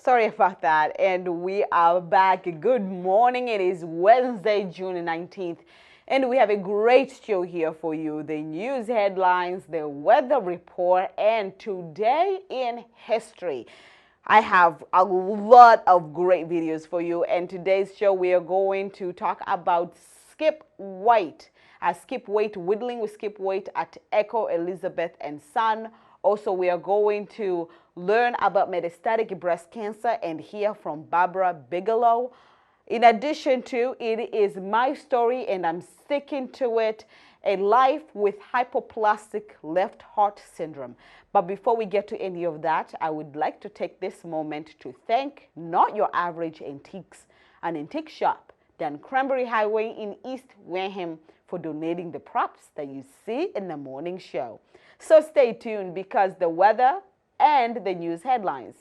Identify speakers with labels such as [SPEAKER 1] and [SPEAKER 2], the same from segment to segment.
[SPEAKER 1] Sorry about that. And we are back. Good morning. It is Wednesday, June 19th. And we have a great show here for you. The news headlines, the weather report, and today in history. I have a lot of great videos for you. And today's show, we are going to talk about skip weight. Skip weight, whittling with skip weight at Echo Elizabeth and Son. Also, we are going to learn about metastatic breast cancer and hear from Barbara Bigelow. In addition to, it is my story and I'm sticking to it, a life with hypoplastic left heart syndrome. But before we get to any of that, I would like to take this moment to thank Not Your Average Antiques, an antique shop down Cranberry Highway in East Wareham, for donating the props that you see in the morning show. So stay tuned because the weather and the news headlines.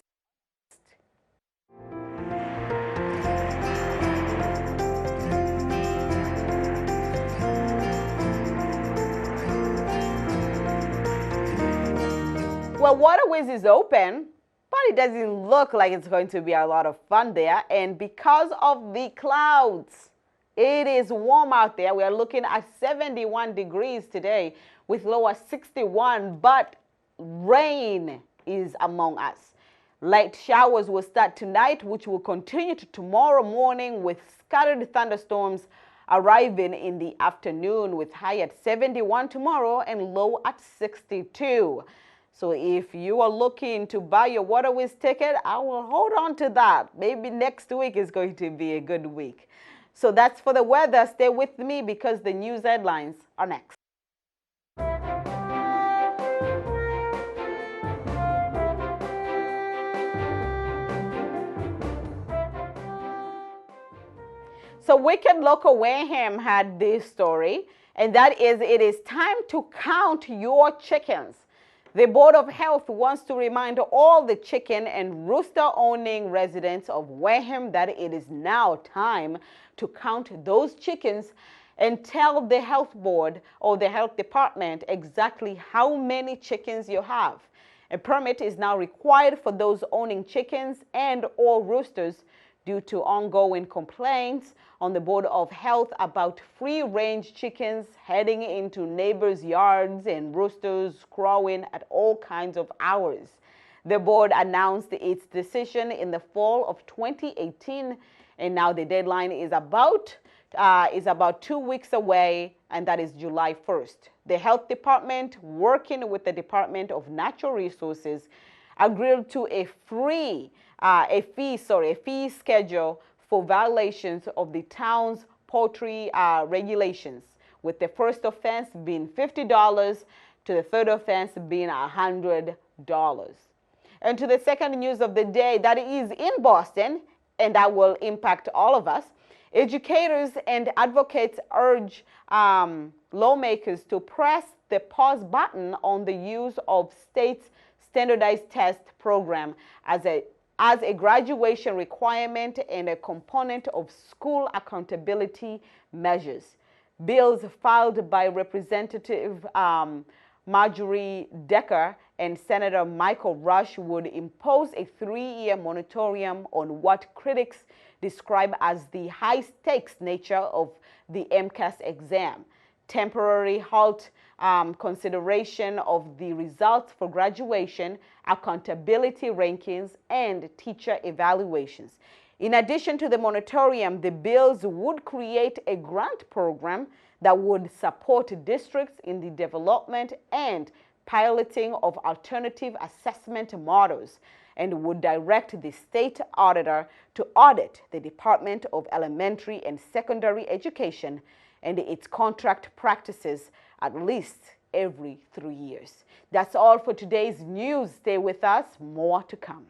[SPEAKER 1] Well, Waterways is open, but it doesn't look like it's going to be a lot of fun there. And because of the clouds, it is warm out there. We are looking at 71 degrees today with low at 61, but rain is among us. Light showers will start tonight, which will continue to tomorrow morning with scattered thunderstorms arriving in the afternoon with high at 71 tomorrow and low at 62. So if you are looking to buy your Waterways ticket, I will hold on to that. Maybe next week is going to be a good week. So that's for the weather. Stay with me because the news headlines are next. So Wicked Local Wareham had this story, and that is, it is time to count your chickens. The Board of Health wants to remind all the chicken and rooster-owning residents of Wareham that it is now time to count those chickens and tell the health board or the health department exactly how many chickens you have. A permit is now required for those owning chickens and or roosters due to ongoing complaints on the Board of Health about free-range chickens heading into neighbors' yards and roosters crowing at all kinds of hours. The board announced its decision in the fall of 2018, and now the deadline is about 2 weeks away, and that is July 1st. The health department, working with the Department of Natural Resources, agreed to a fee schedule for violations of the town's poultry regulations, with the first offense being $50 to the third offense being $100. And to the second news of the day, that is in Boston, and that will impact all of us. Educators and advocates urge lawmakers to press the pause button on the use of states' standardized test program as a graduation requirement and a component of school accountability measures. Bills filed by Representative Marjorie Decker and Senator Michael Rush would impose a 3-year moratorium on what critics describe as the high-stakes nature of the MCAS exam, temporary halt consideration of the results for graduation, accountability rankings, and teacher evaluations. In addition to the moratorium, the bills would create a grant program that would support districts in the development and piloting of alternative assessment models, and would direct the state auditor to audit the Department of Elementary and Secondary Education and its contract practices at least every 3 years. That's all for today's news. Stay with us, more to come.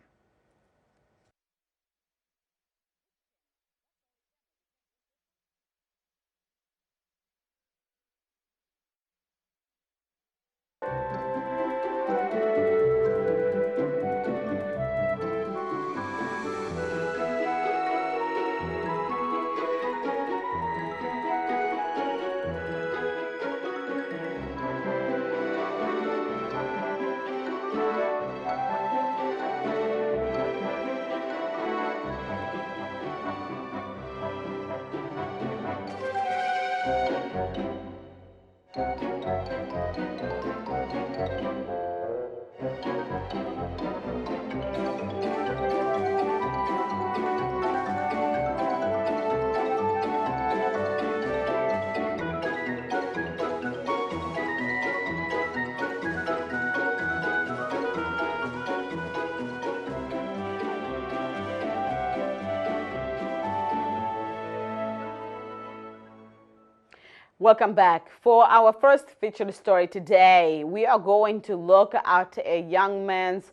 [SPEAKER 1] Welcome back. For our first featured story today, we are going to look at a young man's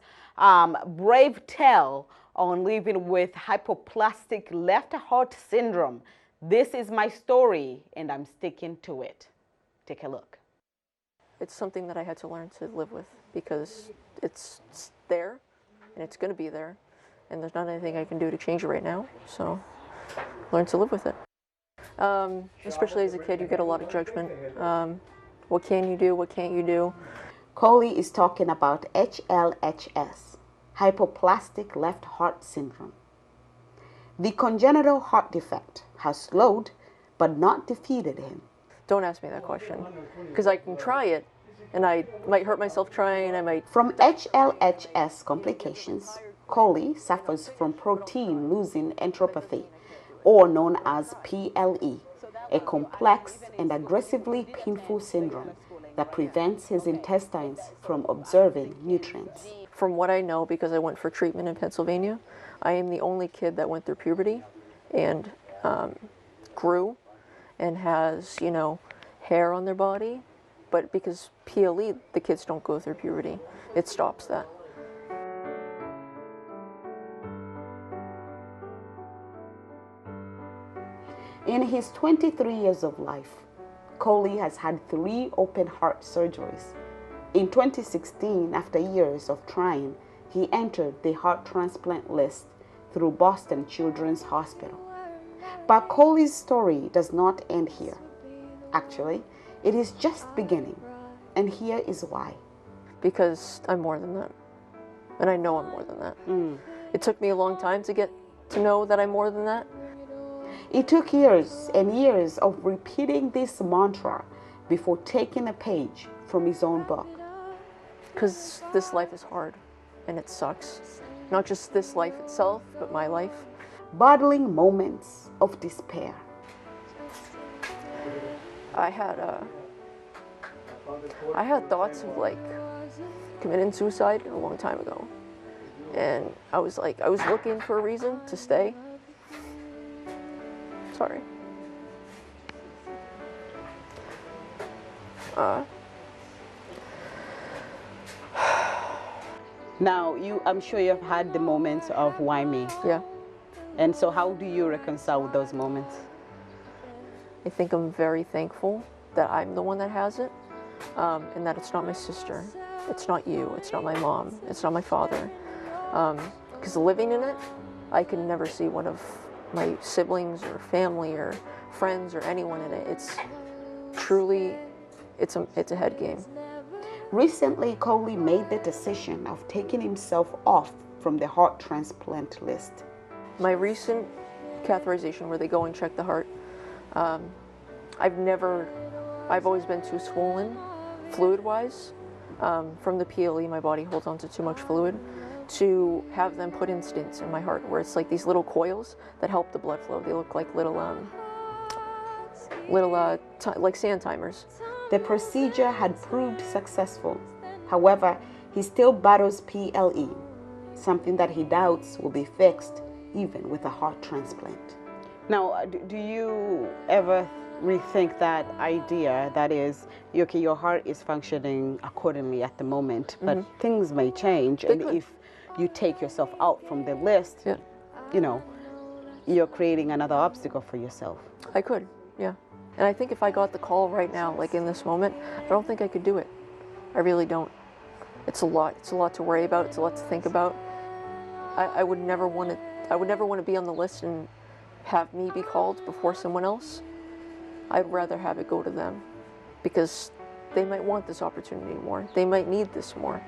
[SPEAKER 1] brave tale on living with hypoplastic left heart syndrome. This is my story, and I'm sticking to it. Take a look.
[SPEAKER 2] It's something that I had to learn to live with because it's there, and it's going to be there, and there's not anything I can do to change it right now, so learn to live with it. Especially as a kid, you get a lot of judgment. What can you do? What can't you do?
[SPEAKER 1] Coley is talking about HLHS, hypoplastic left heart syndrome. The congenital heart defect has slowed but not defeated him.
[SPEAKER 2] Don't ask me that question, because I can try it, and I might hurt myself trying, and I might...
[SPEAKER 1] From HLHS complications, Coley suffers from protein losing enteropathy, or known as PLE, a complex and aggressively painful syndrome that prevents his intestines from absorbing nutrients.
[SPEAKER 2] From what I know, because I went for treatment in Pennsylvania, I am the only kid that went through puberty and grew and has, you know, hair on their body. But because PLE, the kids don't go through puberty. It stops that.
[SPEAKER 1] In his 23 years of life, Coley has had 3 open heart surgeries. In 2016, after years of trying, he entered the heart transplant list through Boston Children's Hospital. But Coley's story does not end here. Actually, it is just beginning, and here is why.
[SPEAKER 2] Because I'm more than that, and I know I'm more than that. It took me a long time to get to know that I'm more than that.
[SPEAKER 1] It took years and years of repeating this mantra before taking a page from his own book.
[SPEAKER 2] Because this life is hard, and it sucks. Not just this life itself, but my life.
[SPEAKER 1] Battling moments of despair.
[SPEAKER 2] I had thoughts of like committing suicide a long time ago. And I was looking for a reason to stay. Sorry.
[SPEAKER 1] Now, I'm sure you've had the moments of why me.
[SPEAKER 2] Yeah.
[SPEAKER 1] And so how do you reconcile with those moments?
[SPEAKER 2] I think I'm very thankful that I'm the one that has it, and that it's not my sister, it's not you, it's not my mom, it's not my father. Because living in it, I can never see one of my siblings or family or friends or anyone in it. It's truly, it's a head game.
[SPEAKER 1] Recently, Coley made the decision of taking himself off from the heart transplant list.
[SPEAKER 2] My recent catheterization where they go and check the heart, I've always been too swollen, fluid-wise. From the PLE, my body holds on to too much fluid. To have them put in stents in my heart, where it's like these little coils that help the blood flow. They look like like sand timers.
[SPEAKER 1] The procedure had proved successful. However, he still battles PLE, something that he doubts will be fixed even with a heart transplant. Now, do you ever rethink that idea. That is, okay, your heart is functioning accordingly at the moment, but things may change. And if you take yourself out from the list,
[SPEAKER 2] Yeah.
[SPEAKER 1] you know, you're creating another obstacle for yourself.
[SPEAKER 2] I could, yeah. And I think if I got the call right now, like in this moment, I don't think I could do it. I really don't. It's a lot. It's a lot to worry about. It's a lot to think about. I would never want to. I would never want to be on the list and have me be called before someone else. I'd rather have it go to them, because they might want this opportunity more. They might need this more.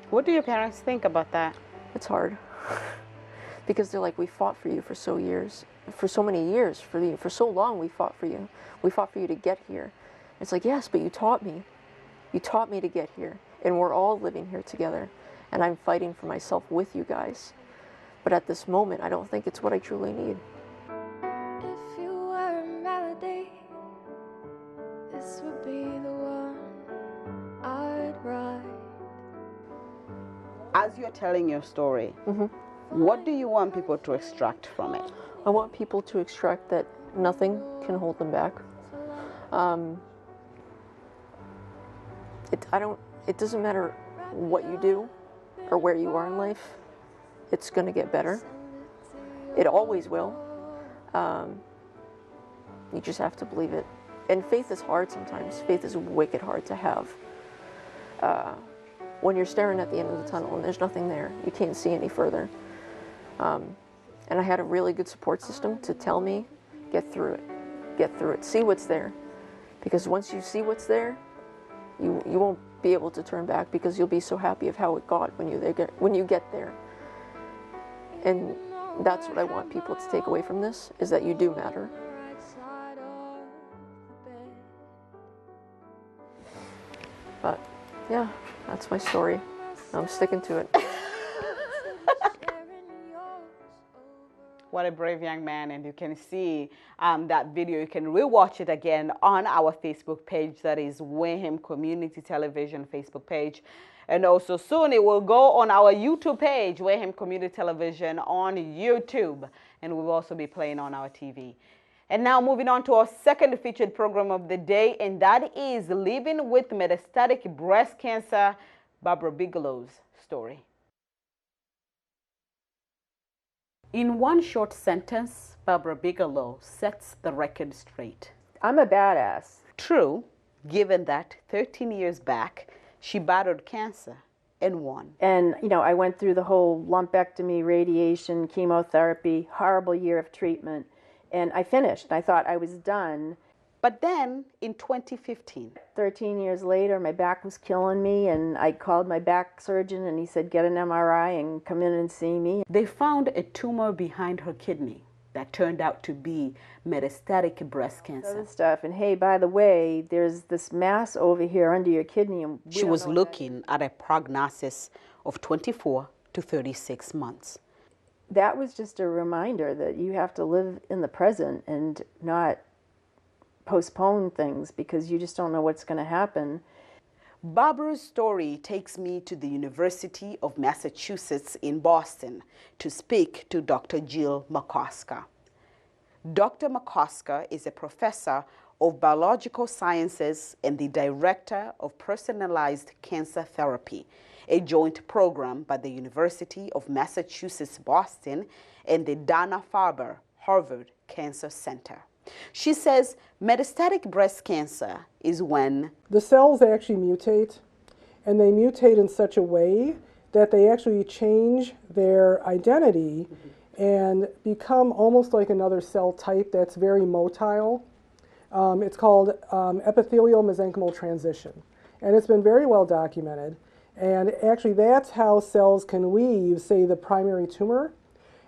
[SPEAKER 1] What do your parents think about that?
[SPEAKER 2] It's hard. Because they're like, we fought for you for so many years, for so long we fought for you. We fought for you to get here. It's like, yes, but you taught me. You taught me to get here, and we're all living here together, and I'm fighting for myself with you guys. But at this moment, I don't think it's what I truly need.
[SPEAKER 3] If you were a melody, this would be the one I'd write.
[SPEAKER 1] As you're telling your story, what do you want people to extract from it?
[SPEAKER 2] I want people to extract that nothing can hold them back. It doesn't matter what you do or where you are in life, it's going to get better. It always will. You just have to believe it. And faith is hard sometimes. Faith is wicked hard to have. When you're staring at the end of the tunnel and there's nothing there, you can't see any further. And I had a really good support system to tell me, get through it, see what's there. Because once you see what's there, you won't be able to turn back, because you'll be so happy of how it got when you get there. And that's what I want people to take away from this, is that you do matter. But yeah, that's my story. I'm sticking to it.
[SPEAKER 1] What a brave young man. And you can see that video. You can rewatch it again on our Facebook page. That is Wareham Community Television Facebook page. And also soon it will go on our YouTube page, Wareham Community Television on YouTube. And we will also be playing on our TV. And now moving on to our second featured program of the day, and that is Living with Metastatic Breast Cancer, Barbara Bigelow's story. In one short sentence, Barbara Bigelow sets the record straight.
[SPEAKER 4] I'm a badass.
[SPEAKER 1] True, given that 13 years back, she battled cancer and won.
[SPEAKER 4] And, you know, I went through the whole lumpectomy, radiation, chemotherapy, horrible year of treatment, and I finished. I thought I was done.
[SPEAKER 1] But then, in 2015...
[SPEAKER 4] 13 years later, my back was killing me, and I called my back surgeon, and he said, get an MRI and come in and see me.
[SPEAKER 1] They found a tumor behind her kidney that turned out to be metastatic breast cancer.
[SPEAKER 4] Stuff. And hey, by the way, there's this mass over here under your kidney. And
[SPEAKER 1] she was looking at a prognosis of 24 to 36 months.
[SPEAKER 4] That was just a reminder that you have to live in the present and not postpone things, because you just don't know what's going to happen.
[SPEAKER 1] Barbara's story takes me to the University of Massachusetts in Boston to speak to Dr. Jill McCosker. Dr. McCosker is a professor of biological sciences and the director of personalized cancer therapy, a joint program by the University of Massachusetts Boston and the Dana-Farber Harvard Cancer Center. She says metastatic breast cancer is when
[SPEAKER 5] the cells actually mutate, and they mutate in such a way that they actually change their identity and become almost like another cell type that's very motile. It's called epithelial mesenchymal transition, and it's been very well documented. And actually that's how cells can leave, say, the primary tumor,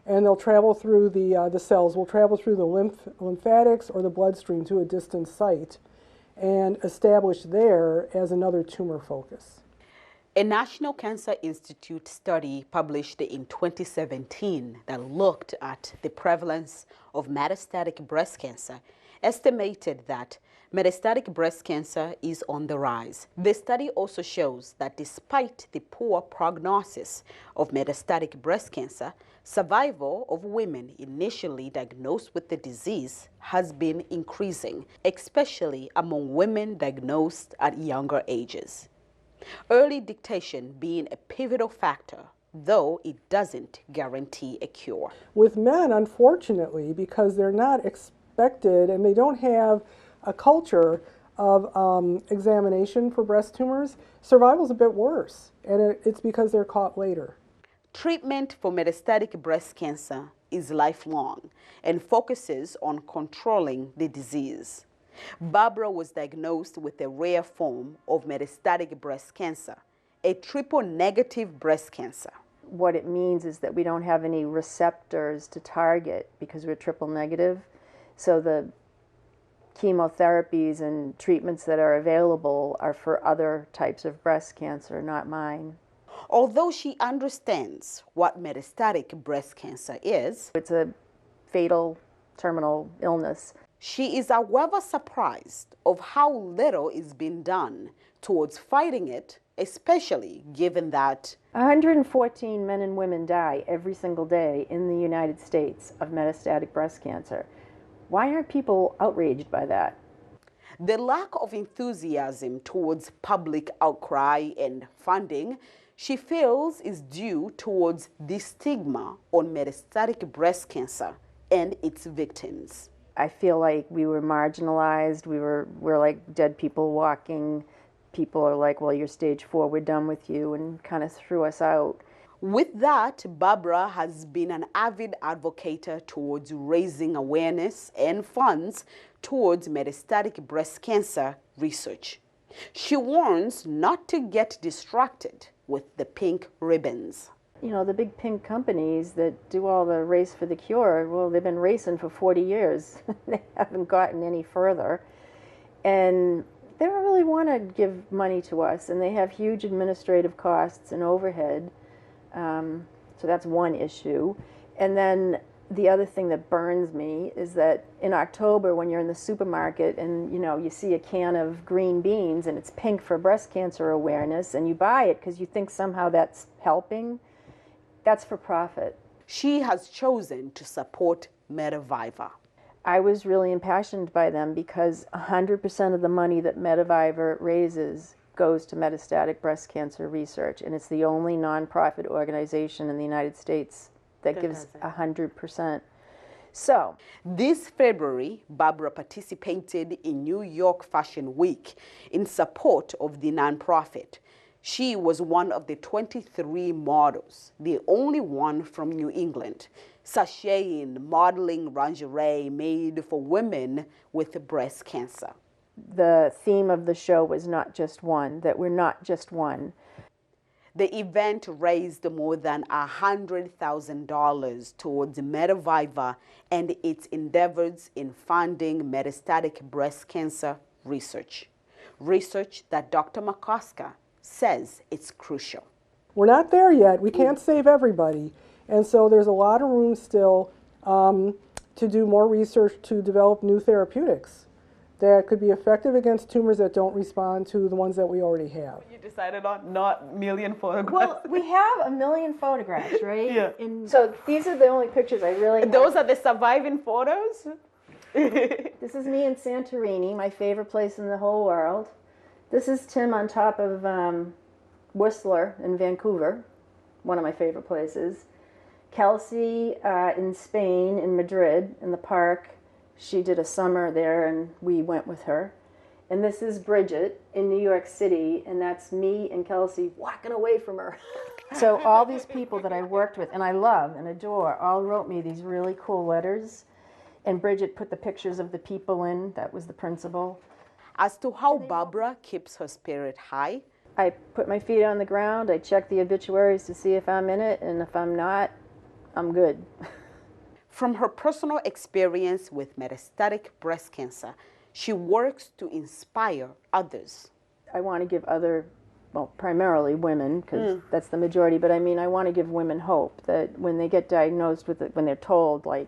[SPEAKER 5] and they'll travel through the cells will travel through the lymphatics or the bloodstream to a distant site and establish there as another tumor focus.
[SPEAKER 1] A National Cancer Institute study published in 2017 that looked at the prevalence of metastatic breast cancer estimated that Metastatic breast cancer is on the rise. The study also shows that despite the poor prognosis of metastatic breast cancer, survival of women initially diagnosed with the disease has been increasing, especially among women diagnosed at younger ages. Early detection being a pivotal factor, though it doesn't guarantee a cure.
[SPEAKER 5] With men, unfortunately, because they're not expected and they don't have a culture of examination for breast tumors, survival's a bit worse, and it's because they're caught later.
[SPEAKER 1] Treatment for metastatic breast cancer is lifelong and focuses on controlling the disease. Barbara was diagnosed with a rare form of metastatic breast cancer, a triple-negative breast cancer.
[SPEAKER 4] What it means is that we don't have any receptors to target because we're triple negative. So the chemotherapies and treatments that are available are for other types of breast cancer, not mine.
[SPEAKER 1] Although she understands what metastatic breast cancer is,
[SPEAKER 4] It's a fatal terminal illness.
[SPEAKER 1] she is however surprised of how little is being done towards fighting it, especially given that
[SPEAKER 4] 114 men and women die every single day in the United States of metastatic breast cancer. Why aren't people outraged by that?
[SPEAKER 1] the lack of enthusiasm towards public outcry and funding she feels is due towards the stigma on metastatic breast cancer and its victims.
[SPEAKER 4] I feel like we were marginalized. We're like dead people walking. People are like, well, you're stage 4, we're done with you, and kind of threw us out.
[SPEAKER 1] With that, Barbara has been an avid advocate towards raising awareness and funds towards metastatic breast cancer research. She warns not to get distracted with the pink ribbons.
[SPEAKER 4] You know, the big pink companies that do all the race for the cure, well, they've been racing for 40 years. They haven't gotten any further. And they don't really want to give money to us, and they have huge administrative costs and overhead. So that's one issue. And then the other thing that burns me is that in October, when you're in the supermarket and you see a can of green beans and it's pink for breast cancer awareness, and you buy it because you think somehow that's helping, that's for profit.
[SPEAKER 1] She has chosen to support Mediviva.
[SPEAKER 4] I was really impassioned by them because 100% of the money that Mediviva raises goes to metastatic breast cancer research, and it's the only nonprofit organization in the United States that gives 100%. So,
[SPEAKER 1] this February, Barbara participated in New York Fashion Week in support of the nonprofit. She was one of the 23 models, the only one from New England, sashaying modeling lingerie made for women with breast cancer.
[SPEAKER 4] The theme of the show was not just one, that we're not just one.
[SPEAKER 1] The event raised more than $100,000 towards Mediviva and its endeavors in funding metastatic breast cancer research. Research that Dr. McCosker says it's crucial.
[SPEAKER 5] We're not there yet. We can't save everybody. And so there's a lot of room still to do more research to develop new therapeutics that could be effective against tumors that don't respond to the ones that we already have.
[SPEAKER 1] You decided on not million photographs.
[SPEAKER 4] Well, we have 1 million photographs, right?
[SPEAKER 1] Yeah.
[SPEAKER 4] And so these are the only pictures I really have.
[SPEAKER 1] Those are the surviving photos?
[SPEAKER 4] This is me in Santorini, my favorite place in the whole world. This is Tim on top of Whistler in Vancouver, one of my favorite places. Kelsey in Spain, in Madrid, in the park. She did a summer there, and we went with her. And this is Bridget in New York City, and that's me and Kelsey walking away from her. So all these people that I worked with, and I love and adore, all wrote me these really cool letters. And Bridget put the pictures of the people in. That was the principal.
[SPEAKER 1] As to how Barbara keeps her spirit high,
[SPEAKER 4] I put my feet on the ground. I check the obituaries to see if I'm in it, and if I'm not, I'm good.
[SPEAKER 1] from her personal experience with metastatic breast cancer, she works to inspire others.
[SPEAKER 4] I want to give well, primarily women, because that's the majority, but I mean, I want to give women hope that when they get diagnosed with it, when they're told, like,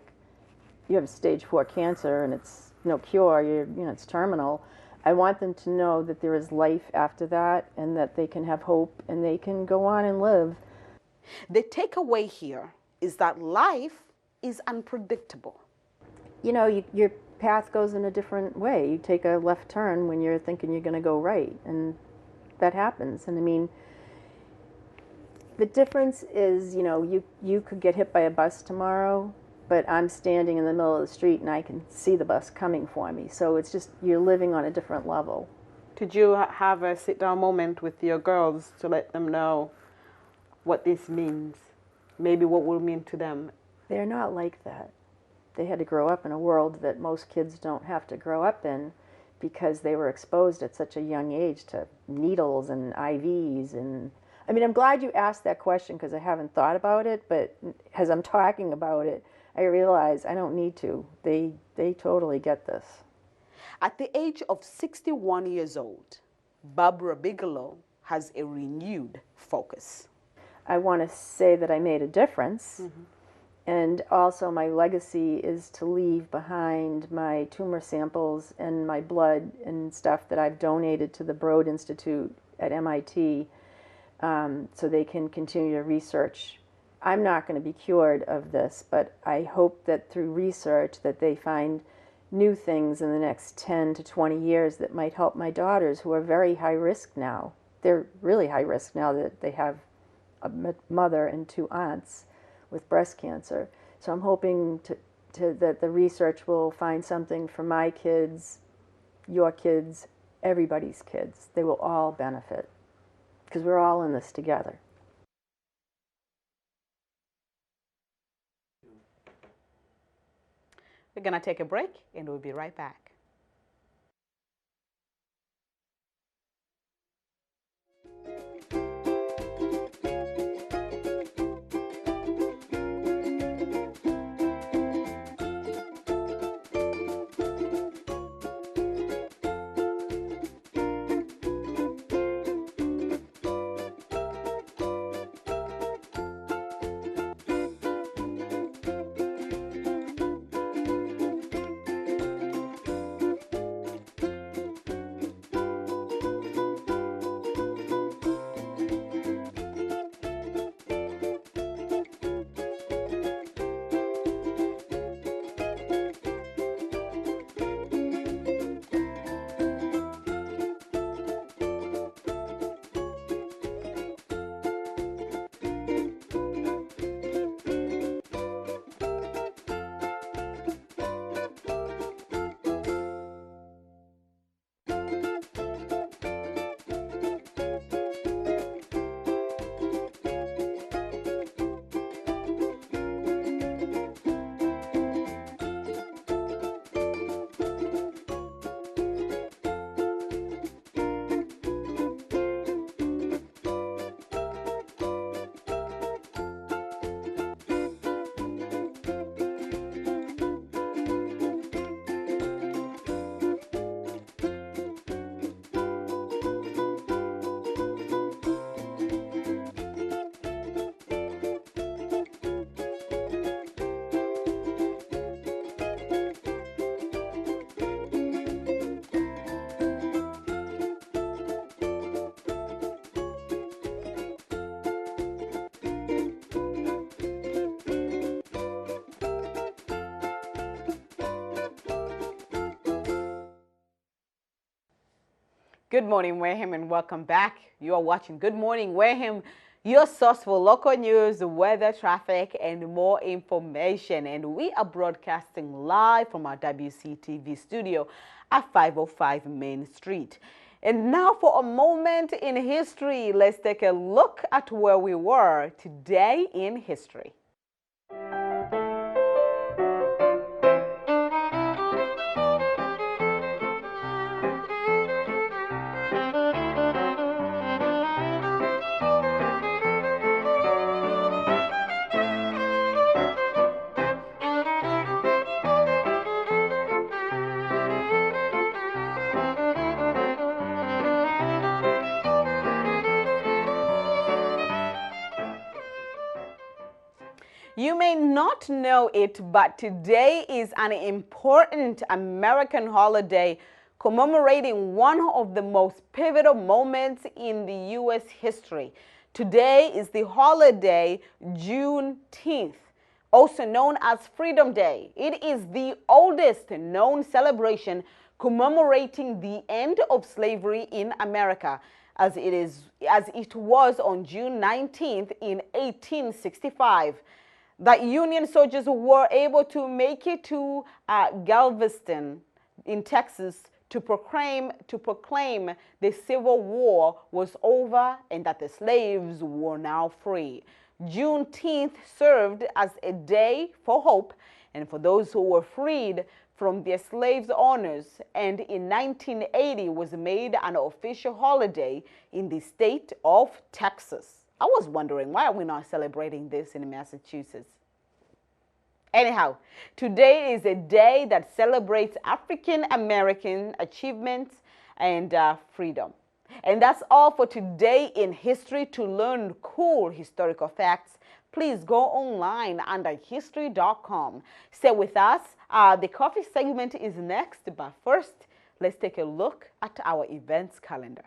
[SPEAKER 4] you have stage 4 cancer and it's no cure, it's terminal. I want them to know that there is life after that and that they can have hope and they can go on and live.
[SPEAKER 1] The takeaway here is that life is unpredictable.
[SPEAKER 4] Your path goes in a different way. You take a left turn when you're thinking you're going to go right, and that happens. And I mean, the difference is, you could get hit by a bus tomorrow, but I'm standing in the middle of the street and I can see the bus coming for me. So it's just, you're living on a different level.
[SPEAKER 1] Did you have a sit-down moment with your girls to let them know what this means? Maybe what will mean to them?
[SPEAKER 4] They're not like that. They had to grow up in a world that most kids don't have to grow up in because they were exposed at such a young age to needles and IVs. And I mean, I'm glad you asked that question because I haven't thought about it, but as I'm talking about it, I realize I don't need to. They totally get this.
[SPEAKER 1] At the age of 61 years old, Barbara Bigelow has a renewed focus.
[SPEAKER 4] I want to say that I made a difference. Mm-hmm. And also my legacy is to leave behind my tumor samples and my blood and stuff that I've donated to the Broad Institute at MIT so they can continue to research. I'm not going to be cured of this, but I hope that through research that they find new things in the next 10 to 20 years that might help my daughters who are very high risk now. They're really high risk now that they have a mother and 2 aunts with breast cancer. So I'm hoping that the research will find something for my kids, your kids, everybody's kids. They will all benefit because we're all in this together.
[SPEAKER 1] We're going to take a break and we'll be right back. Good morning, Wareham, and welcome back. You are watching Good Morning Wareham, your source for local news, weather, traffic, and more information. And we are broadcasting live from our WCTV studio at 505 Main Street. And now for a moment in history, let's take a look at where we were today in history. You may not know it, but today is an important American holiday commemorating one of the most pivotal moments in the U.S. history. Today is the holiday Juneteenth, also known as Freedom Day. It is the oldest known celebration commemorating the end of slavery in America, as it was on June 19th in 1865. That Union soldiers were able to make it to Galveston in Texas to proclaim the Civil War was over and that the slaves were now free. Juneteenth served as a day for hope and for those who were freed from their slaves' owners, and in 1980 was made an official holiday in the state of Texas. I was wondering, why are we not celebrating this in Massachusetts? Anyhow, today is a day that celebrates African American achievements and freedom. And that's all for today in history. To learn cool historical facts, please go online under history.com. Stay with us. The coffee segment is next, but first, let's take a look at our events calendar.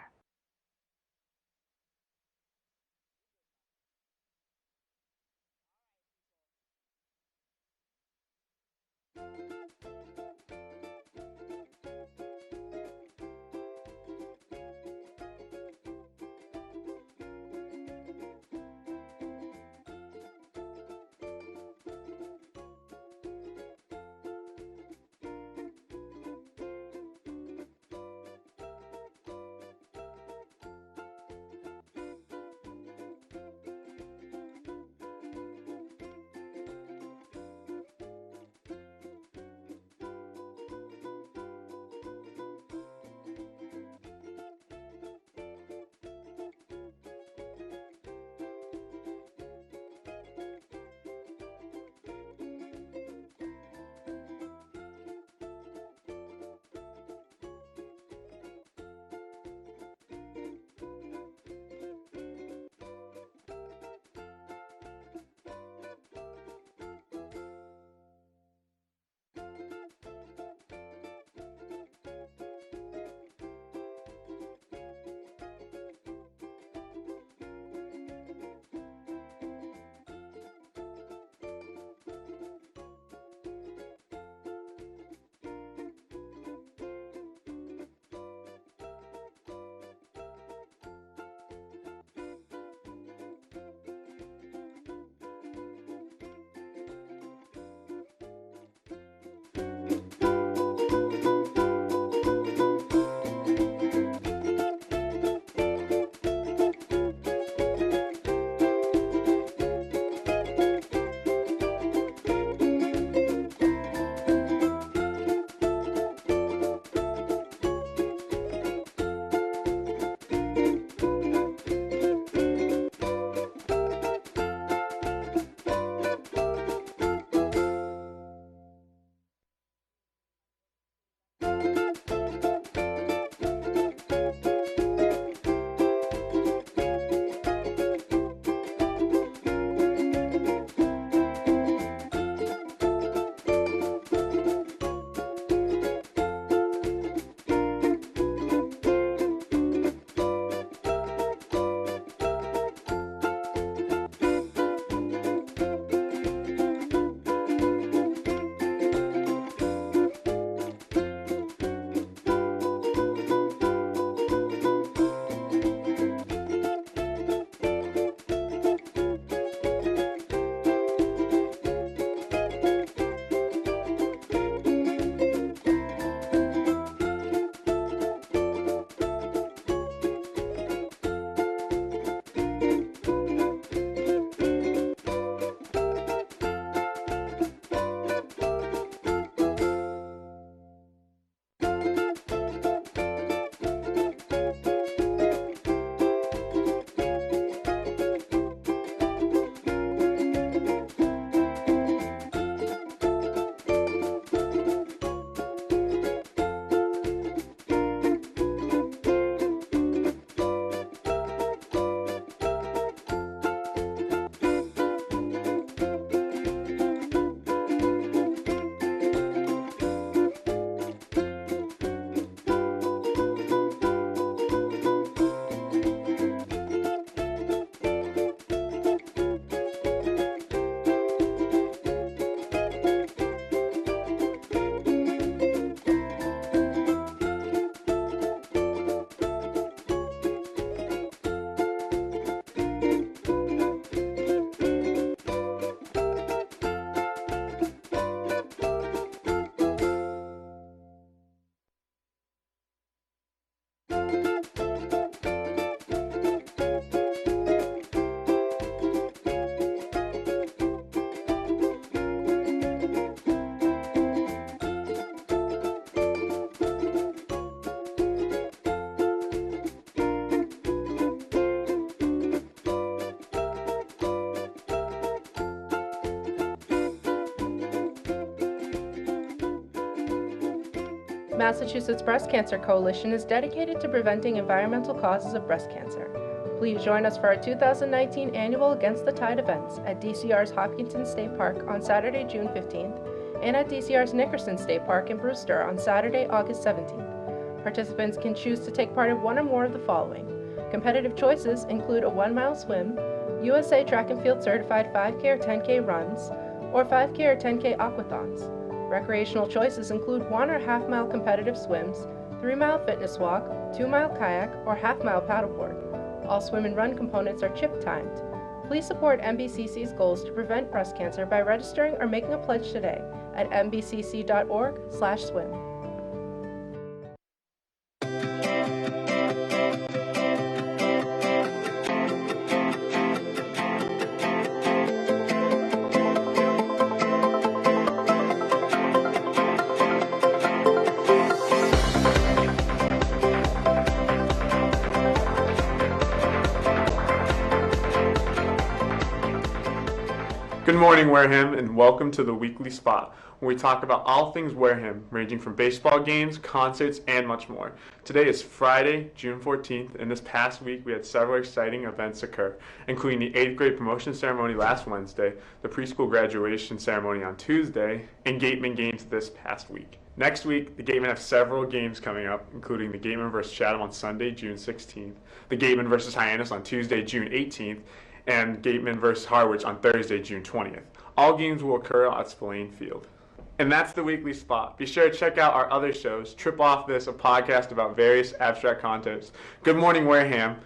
[SPEAKER 6] Massachusetts Breast Cancer Coalition is dedicated to preventing environmental causes of breast cancer. Please join us for our 2019 annual Against the Tide events at DCR's Hopkinton State Park on Saturday, June 15th, and at DCR's Nickerson State Park in Brewster on Saturday, August 17th. Participants can choose to take part in one or more of the following. Competitive choices include a 1-mile swim, USA Track and Field certified 5K or 10K runs, or 5K or 10K aquathons. Recreational choices include 1 or half-mile competitive swims, 3-mile fitness walk, 2-mile kayak, or half-mile paddleboard. All swim and run components are chip timed. Please support MBCC's goals to prevent breast cancer by registering or making a pledge today at mbcc.org/swim.
[SPEAKER 7] Good morning, Wareham, and welcome to the Weekly Spot, where we talk about all things Wareham, ranging from baseball games, concerts, and much more. Today is Friday, June 14th, and this past week we had several exciting events occur, including the 8th grade promotion ceremony last Wednesday, the preschool graduation ceremony on Tuesday, and Gateman games this past week. Next week, the Gatemen have several games coming up, including the Gatemen vs. Chatham on Sunday, June 16th, the Gatemen vs. Hyannis on Tuesday, June 18th, and Gateman vs. Harwich on Thursday, June 20th. All games will occur at Spillane Field. And that's the Weekly Spot. Be sure to check out our other shows, Trip Off This, a podcast about various abstract concepts, Good Morning Wareham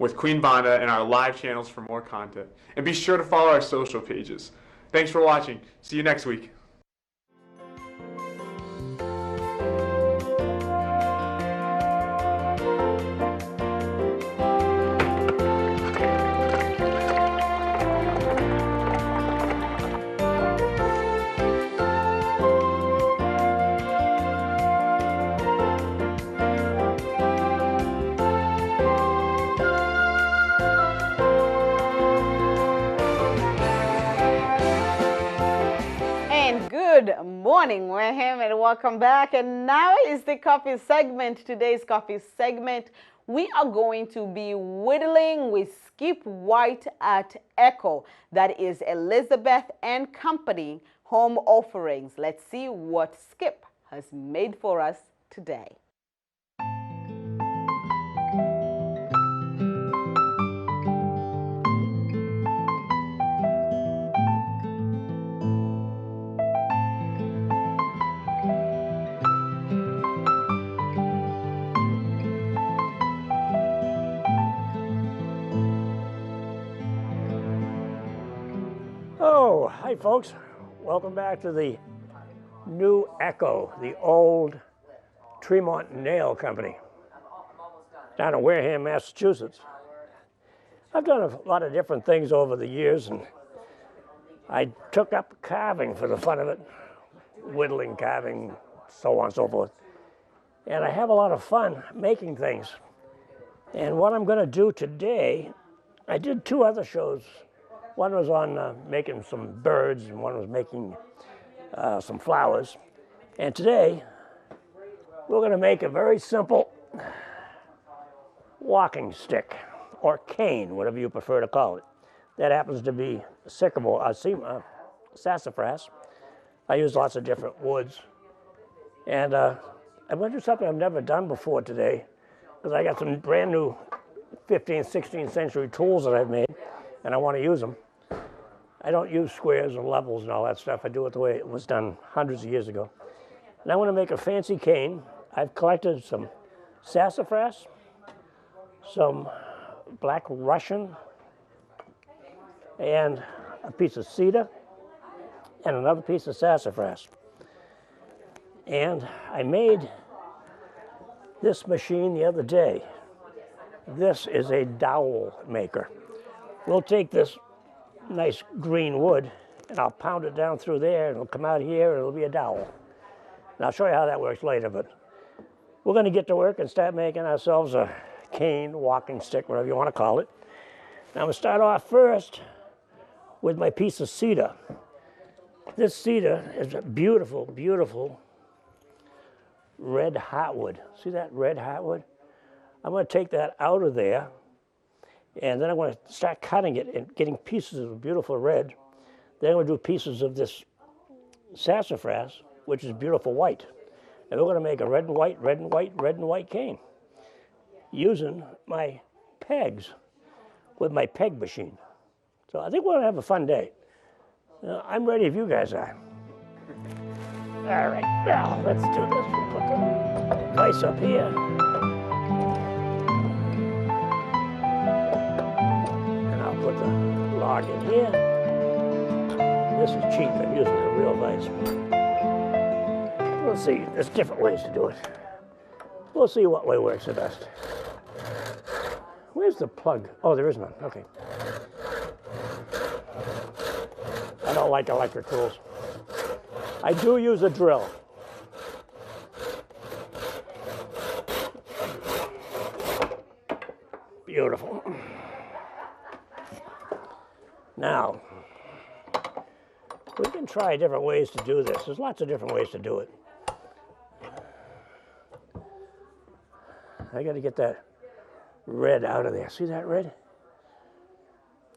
[SPEAKER 7] with Queen Bonda, and our live channels for more content. And be sure to follow our social pages. Thanks for watching. See you next week.
[SPEAKER 1] Good morning, Wareham, and welcome back. And now is the coffee segment. Today's coffee segment, we are going to be whittling with Skip White at Echo. That is Elizabeth and Company Home Offerings. Let's see what Skip has made for us today.
[SPEAKER 8] Oh, hi folks. Welcome back to the new Echo, the old Tremont Nail Company down in Wareham, Massachusetts. I've done a lot of different things over the years, and I took up carving for the fun of it, whittling, carving, so on and so forth. And I have a lot of fun making things. And what I'm going to do today, I did 2 other shows. One was on making some birds, and one was making some flowers. And today, we're going to make a very simple walking stick, or cane, whatever you prefer to call it. That happens to be sycamore, sassafras. I use lots of different woods. And I'm going to do something I've never done before today, because I got some brand new 15th, 16th century tools that I've made, and I want to use them. I don't use squares and levels and all that stuff. I do it the way it was done hundreds of years ago. And I want to make a fancy cane. I've collected some sassafras, some black Russian, and a piece of cedar, and another piece of sassafras. And I made this machine the other day. This is a dowel maker. We'll take this nice green wood, and I'll pound it down through there, and it'll come out here, and it'll be a dowel. And I'll show you how that works later, but we're going to get to work and start making ourselves a cane, walking stick, whatever you want to call it. Now I'm going to start off first with my piece of cedar. This cedar is a beautiful, beautiful red heartwood. See that red heartwood? I'm going to take that out of there, and then I'm going to start cutting it and getting pieces of beautiful red. Then I'm going to do pieces of this sassafras, which is beautiful white. And we're going to make a red and white, red and white, red and white cane using my pegs with my peg machine. So I think we're going to have a fun day. I'm ready if you guys are. All right, now let's do this. We'll put the vise up here. And I'll put the log in here. This is cheap. I'm using a real vise. We'll see. There's different ways to do it. We'll see what way works the best. Where's the plug? Oh, there is none. Okay. I don't like electric tools. I do use a drill. Beautiful. Now, we can try different ways to do this. There's lots of different ways to do it. I got to get that red out of there. See that red?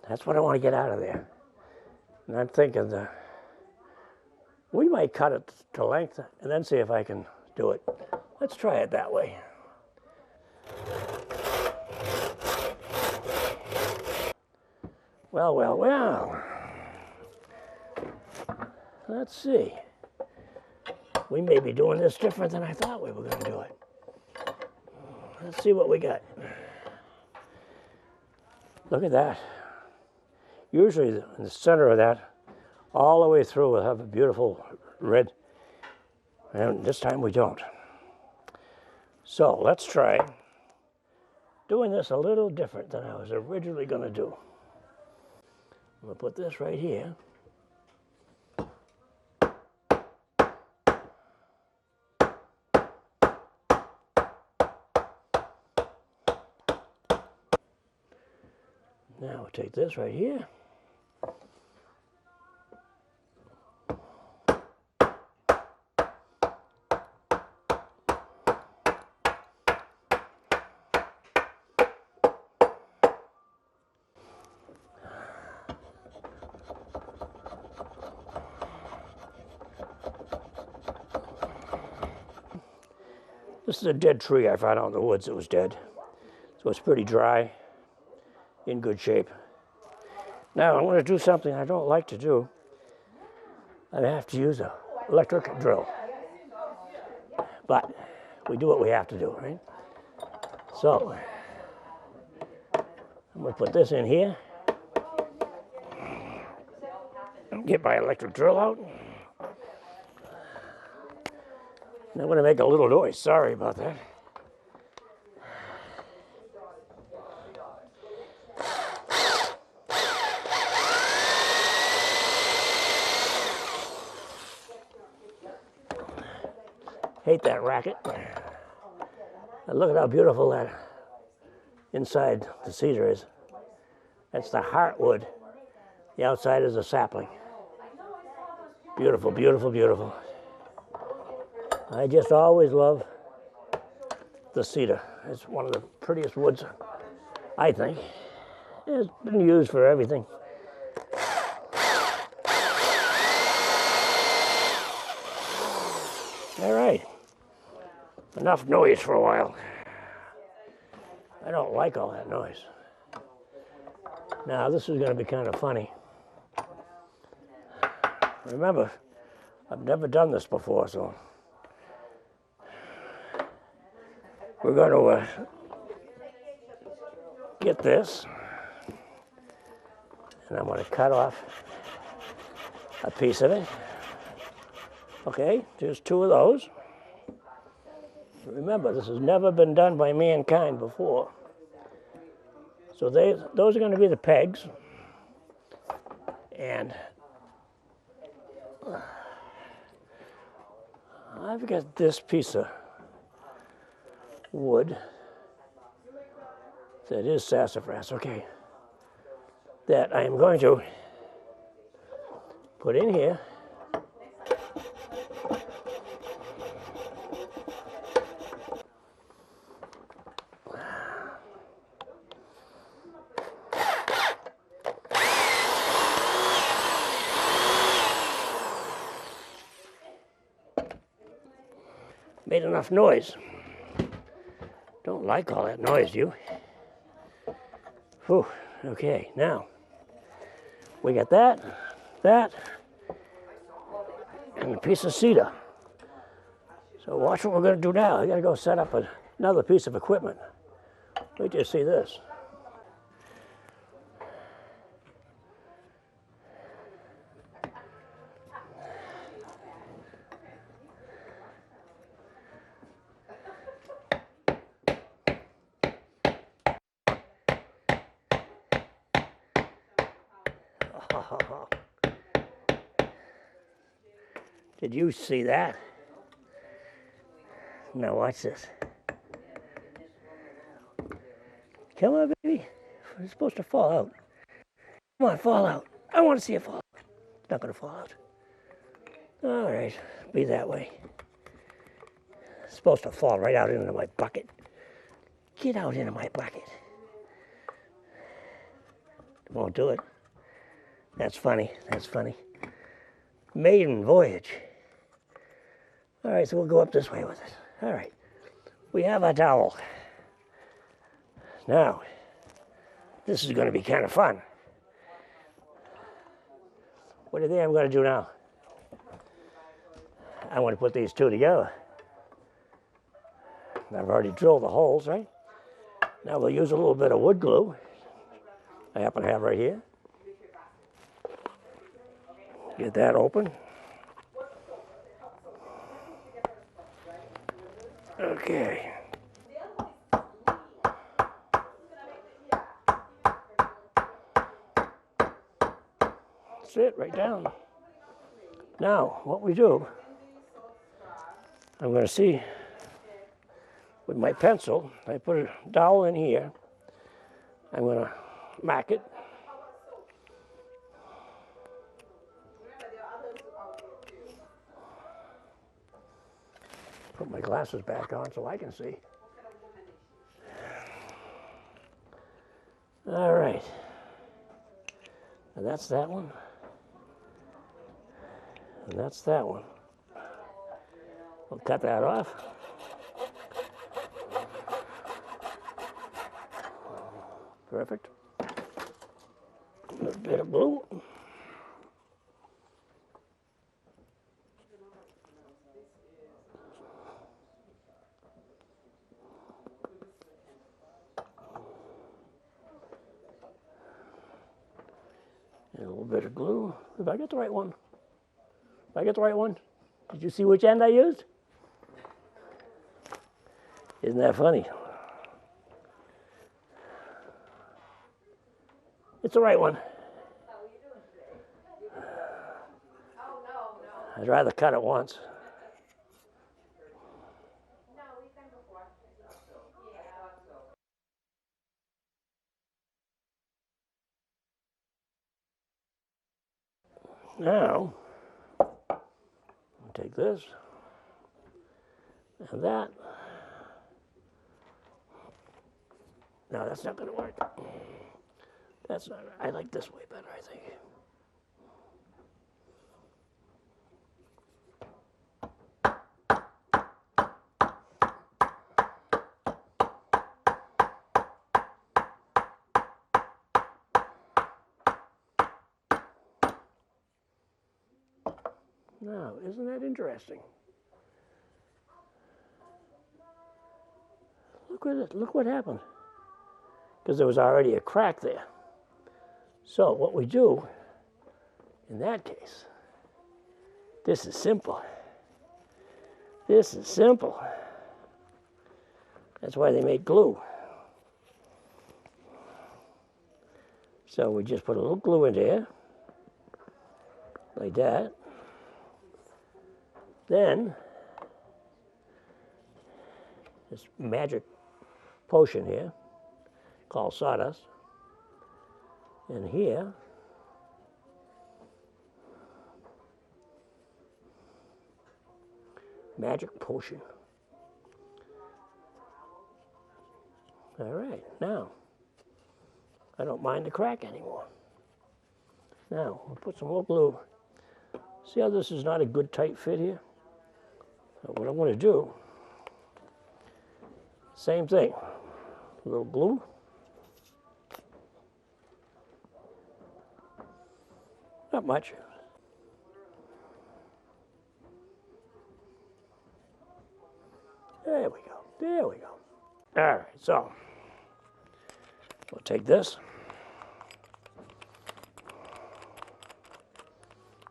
[SPEAKER 8] That's what I want to get out of there. And I'm thinking we might cut it to length and then see if I can do it. Let's try it that way. Well, well, well. Let's see. We may be doing this different than I thought we were going to do it. Let's see what we got. Look at that. Usually in the center of that, all the way through, we'll have a beautiful red. And this time we don't. So let's try doing this a little different than I was originally going to do. I'm going to put this right here. Now we'll take this right here. This is a dead tree I found out in the woods. It was dead. So it's pretty dry, in good shape. Now I'm going to do something I don't like to do. I have to use an electric drill. But we do what we have to do, right? So I'm going to put this in here. Get my electric drill out. And I'm going to make a little noise. Sorry about that. Hate that racket. And look at how beautiful that inside the cedar is. That's the heartwood. The outside is a sapling. Beautiful, beautiful, beautiful. I just always love the cedar. It's one of the prettiest woods, I think. It's been used for everything. All right. Enough noise for a while. I don't like all that noise. Now, this is going to be kind of funny. Remember, I've never done this before, so we're going to get this, and I'm going to cut off a piece of it. Okay, just two of those. Remember, this has never been done by mankind before. So those are going to be the pegs. And I've got this piece of wood that is sassafras, okay, that I am going to put in here. made enough noise. Don't like all that noise, you. Whew, okay, now we got that, and a piece of cedar. So watch what we're going to do now. I got to go set up another piece of equipment. Wait till you see this. Did you see that? Now watch this. Come on, baby. It's supposed to fall out. Come on, fall out. I want to see it fall out. It's not going to fall out. All right, be that way. It's supposed to fall right out into my bucket. Get out into my bucket. Won't do it. That's funny. That's funny. Maiden voyage. All right, so we'll go up this way with it. All right. We have a towel. Now, this is going to be kind of fun. What do you think I'm going to do now? I want to put these two together. I've already drilled the holes, right? Now we'll use a little bit of wood glue I happen to have right here. Get that open. Okay. That's it, right down. Now, what we do, I'm going to see with my pencil, I put a dowel in here. I'm going to mark it. Put my glasses back on so I can see. All right. And that's that one. And that's that one. We'll cut that off. Perfect. A little bit of glue. And a little bit of glue. Did I get the right one? Did I get the right one? Did you see which end I used? Isn't that funny? It's the right one. I'd rather cut it once. Now, I'll take this and that. No, that's not going to work. That's not, I like this way better, I think. Now, isn't that interesting? Look at it, look what happened. Because there was already a crack there. So what we do, in that case, this is simple. This is simple. That's why they make glue. So we just put a little glue in there, like that. Then, this magic potion here, called sawdust. And here, magic potion. All right, now, I don't mind the crack anymore. Now, we'll put some more glue. See how this is not a good tight fit here? So what I'm going to do, Same thing. A little glue. Not much. There we go. There we go. All right, so we'll take this,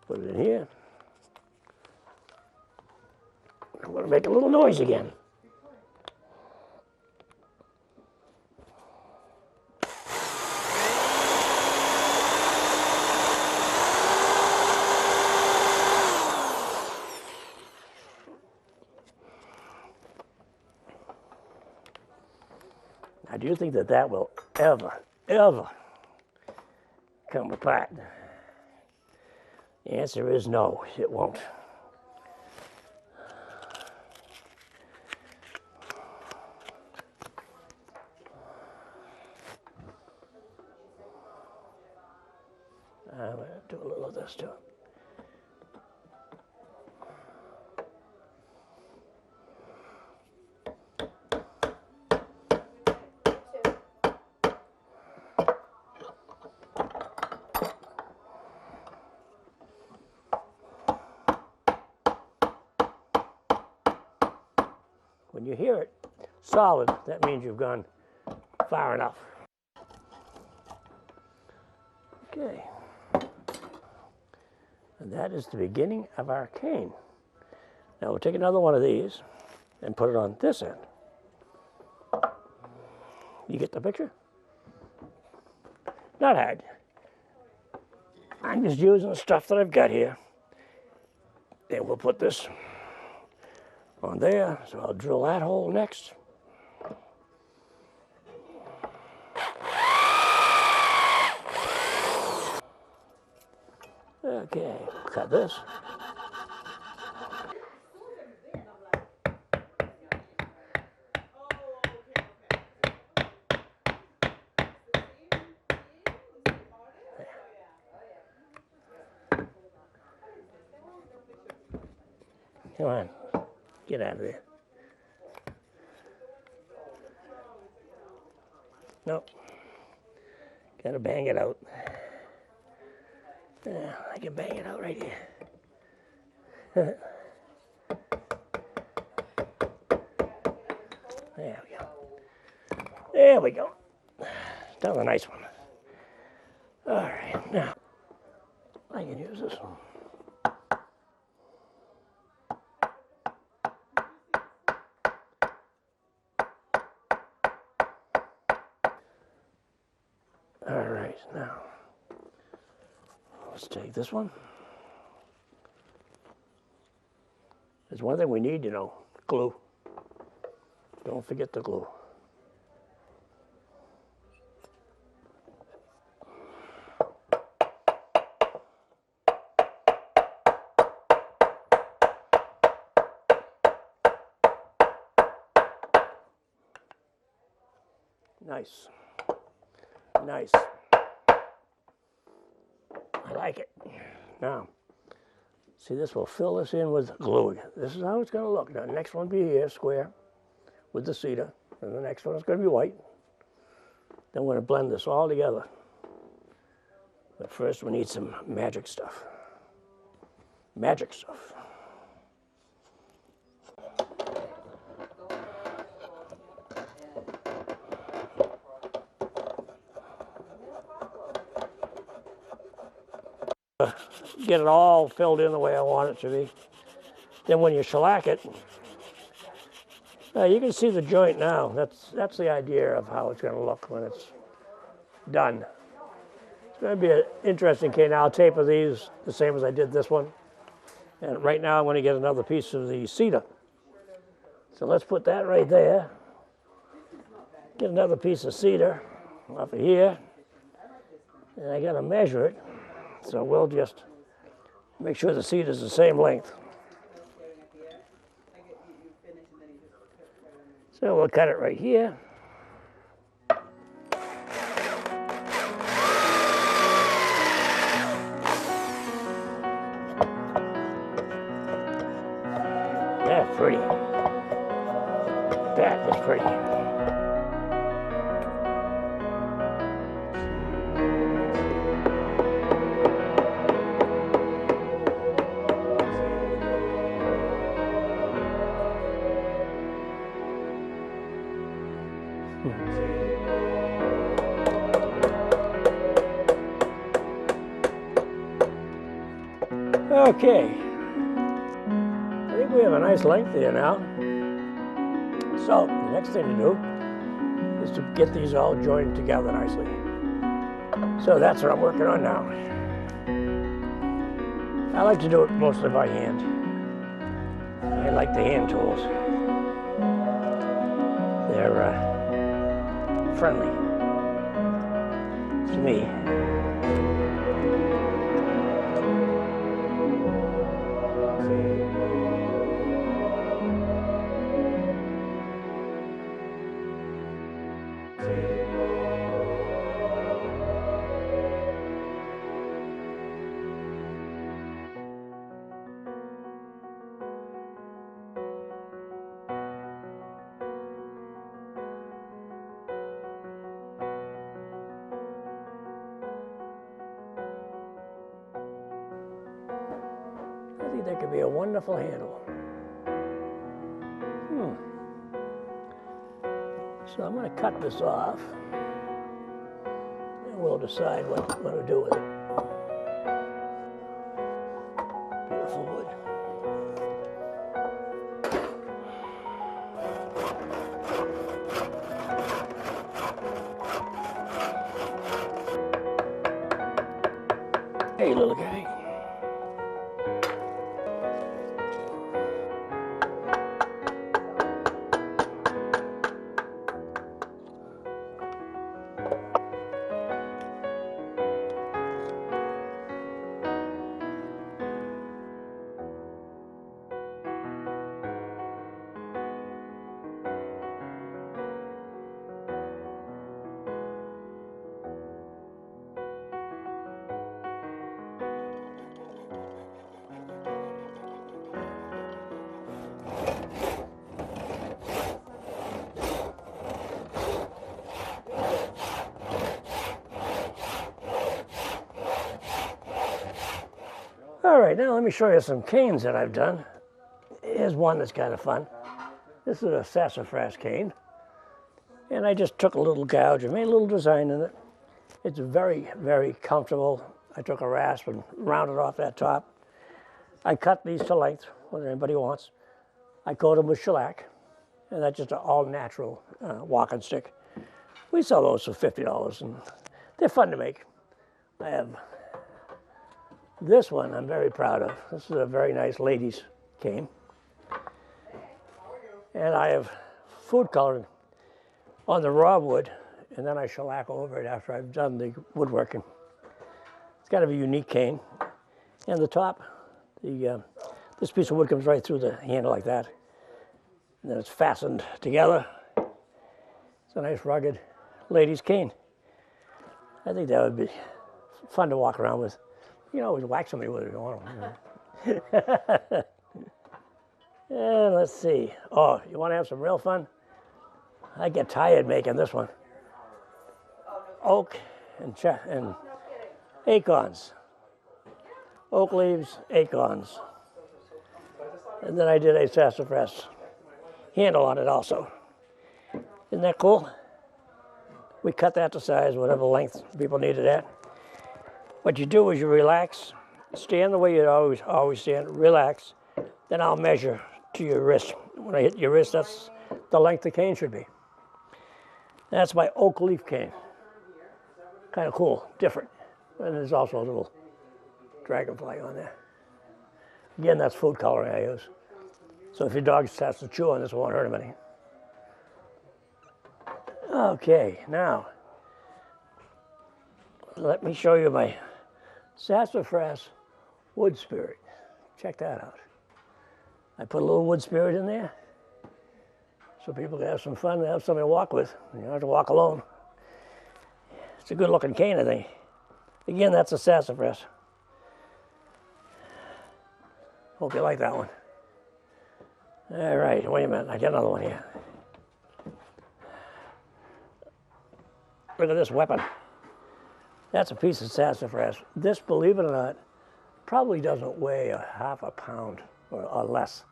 [SPEAKER 8] put it in here. I'm going to make a little noise again. Now, do you think that that will ever come apart? The answer is no, it won't. I'm going to do a little of this too. When you hear it solid, that means you've gone far enough. Okay. And that is the beginning of our cane. Now we'll take another one of these and put it on this end. You get the picture? Not hard. I'm just using the stuff that I've got here. And we'll put this on there, so I'll drill that hole next. Okay, cut this. Come on, get out of there. Nope. Gotta bang it out. Yeah, I can bang it out right here. There we go. There we go. That's a nice one. All right, now I can use this one. All right, now let's take this one. There's one thing we need, you know, glue. Don't forget the glue. Nice. Nice. I like it. Now, see, this will fill this in with glue. This is how it's going to look. Now, the next one will be here, square, with the cedar. And the next one is going to be white. Then we're going to blend this all together. But first, we need some magic stuff. Magic stuff. Get it all filled in the way I want it to be. Then when you shellac it, you can see the joint now. That's the idea of how it's going to look when it's done. It's going to be an interesting cane. I'll taper these the same as I did this one. And right now I'm going to get another piece of the cedar. So let's put that right there. Get another piece of cedar off of here. And I got to measure it. So we'll just make sure the cedar is the same length. So we'll cut it right here. That's pretty. That is pretty. Okay. I think we have a nice length here now. So the next thing to do is to get these all joined together nicely. So that's what I'm working on now. I like to do it mostly by hand. I like the hand tools. They're friendly to me. I think that could be a wonderful handle. So I'm going to cut this off, and we'll decide what to do with it. Beautiful wood. Hey, little guy. All right, now let me show you some canes that I've done. Here's one that's kind of fun. This is a sassafras cane. And I just took a little gouge and made a little design in it. It's very, very comfortable. I took a rasp and rounded off that top. I cut these to length, whatever anybody wants. I coat them with shellac, and that's just an all-natural walking stick. We sell those for $50, and they're fun to make. I have this one I'm very proud of. This is a very nice ladies' cane. And I have food coloring on the raw wood, and then I shellac over it after I've done the woodworking. It's kind of a unique cane. And the top, this piece of wood comes right through the handle like that. And then it's fastened together. It's a nice rugged ladies' cane. I think that would be fun to walk around with. You can always whack somebody with it if you want to. And let's see. Oh, you want to have some real fun? I get tired making this one. Oak and acorns. Oak leaves, acorns. And then I did a sassafras handle on it also. Isn't that cool? We cut that to size, whatever length people need it at. What you do is you relax, stand the way you always stand, relax, then I'll measure to your wrist. When I hit your wrist, that's the length the cane should be. That's my oak leaf cane. Kind of cool, different. And there's also a little dragonfly on there. Again, that's food coloring I use. So if your dog starts to chew on this, it won't hurt him any. Okay, now, let me show you my sassafras wood spirit. Check that out. I put a little wood spirit in there so people can have some fun and have somebody to walk with. You don't have to walk alone. It's a good looking cane, I think. Again, that's a sassafras. Hope you like that one. All right, wait a minute, I got another one here. Look at this weapon. That's a piece of sassafras. This, believe it or not, probably doesn't weigh a half a pound or less.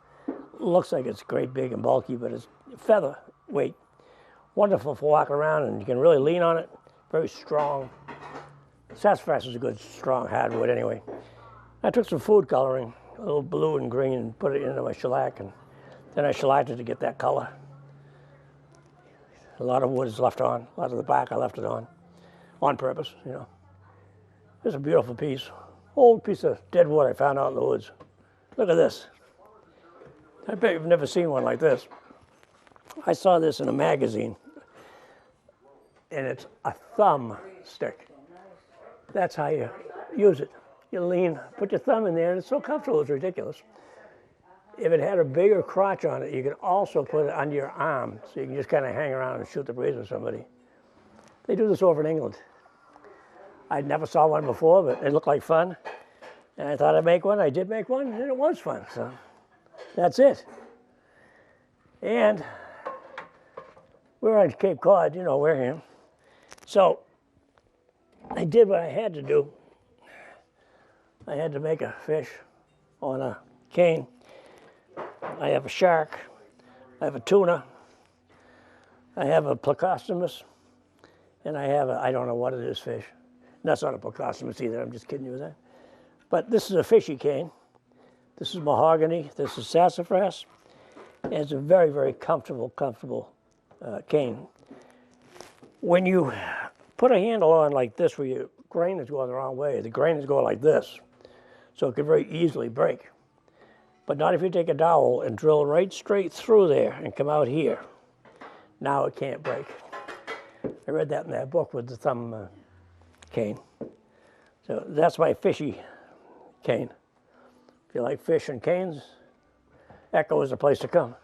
[SPEAKER 8] Looks like it's great big and bulky, but it's feather weight. Wonderful for walking around, and you can really lean on it. Very strong. Sassafras is a good, strong hardwood anyway. I took some food coloring, a little blue and green, and put it into my shellac, and then I shellacked it to get that color. A lot of wood is left on, a lot of the back I left it on purpose, you know. It's a beautiful piece, old piece of dead wood I found out in the woods. Look at this. I bet you've never seen one like this. I saw this in a magazine, and it's a thumb stick. That's how you use it. You lean, put your thumb in there, and it's so comfortable, it's ridiculous. If it had a bigger crotch on it, you could also put it under your arm, so you can just kind of hang around and shoot the breeze with somebody. They do this over in England. I never saw one before, but it looked like fun. And I thought I'd make one. I did make one, and it was fun. So that's it. And we're on Cape Cod, you know, Wareham. So I did what I had to do. I had to make a fish on a cane. I have a shark. I have a tuna. I have a plecostomus. And I have a, I don't know what it is, fish. That's not a plecostomus either. I'm just kidding you with that. But this is a fishy cane. This is mahogany. This is sassafras. And it's a very, very comfortable cane. When you put a handle on like this where your grain is going the wrong way, the grain is going like this, so it could very easily break. But not if you take a dowel and drill right straight through there and come out here. Now it can't break. I read that in that book with the thumb cane. So that's my fishy cane. If you like fish and canes, Echo is the place to come.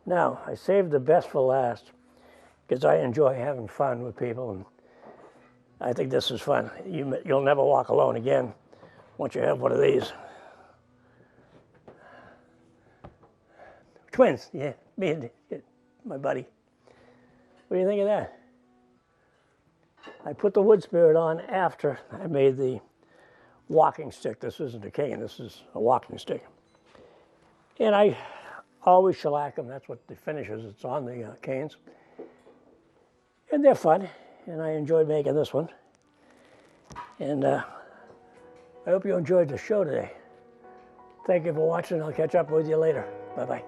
[SPEAKER 8] Now, I saved the best for last because I enjoy having fun with people, and I think this is fun. You'll never walk alone again once you have one of these. Twins, yeah, me and my buddy. What do you think of that? I put the wood spirit on after I made the walking stick. This isn't a cane, this is a walking stick. And I always shellac them, that's what the finish is, it's on the canes. And they're fun, and I enjoyed making this one. And I hope you enjoyed the show today. Thank you for watching, I'll catch up with you later. Bye-bye.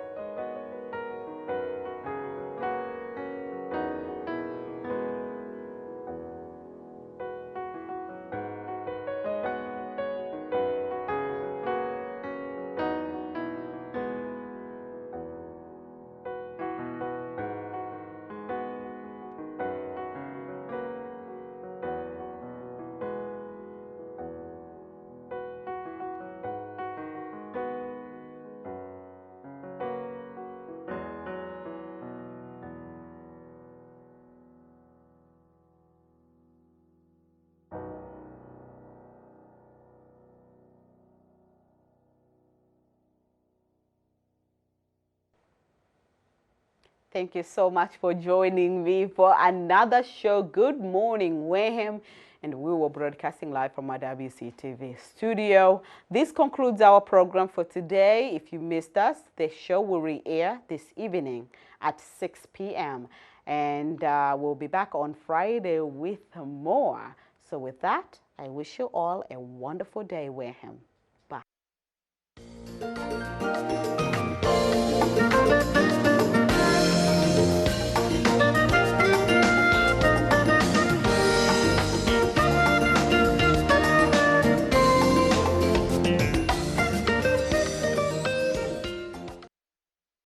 [SPEAKER 1] Thank you so much for joining me for another show. Good morning, Wareham. And we were broadcasting live from our WCTV studio. This concludes our program for today. If you missed us, the show will re-air this evening at 6 p.m. And we'll be back on Friday with more. So with that, I wish you all a wonderful day, Wareham.